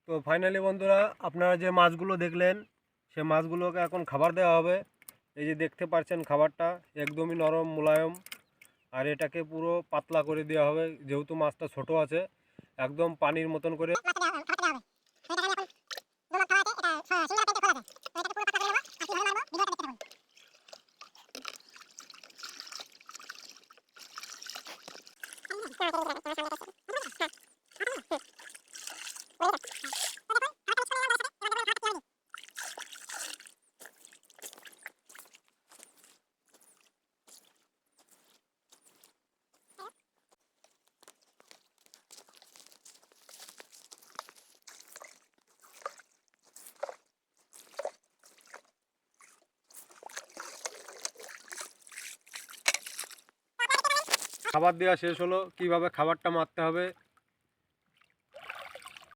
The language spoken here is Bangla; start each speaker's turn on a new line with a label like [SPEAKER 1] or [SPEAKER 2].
[SPEAKER 1] তো ফাইনালি বন্ধুরা, আপনারা যে মাছগুলো দেখলেন সে মাছগুলোকে এখন খাবার দেওয়া হবে। এই যে দেখতে পাচ্ছেন খাবারটা একদমই নরম মোলায়েম, আর এটাকে পুরো পাতলা করে দেওয়া হবে যেহেতু মাছটা ছোট আছে। একদম পানির মতন করে খাবার দেওয়া শেষ হলো। কিভাবে খাবারটা মারতে হবে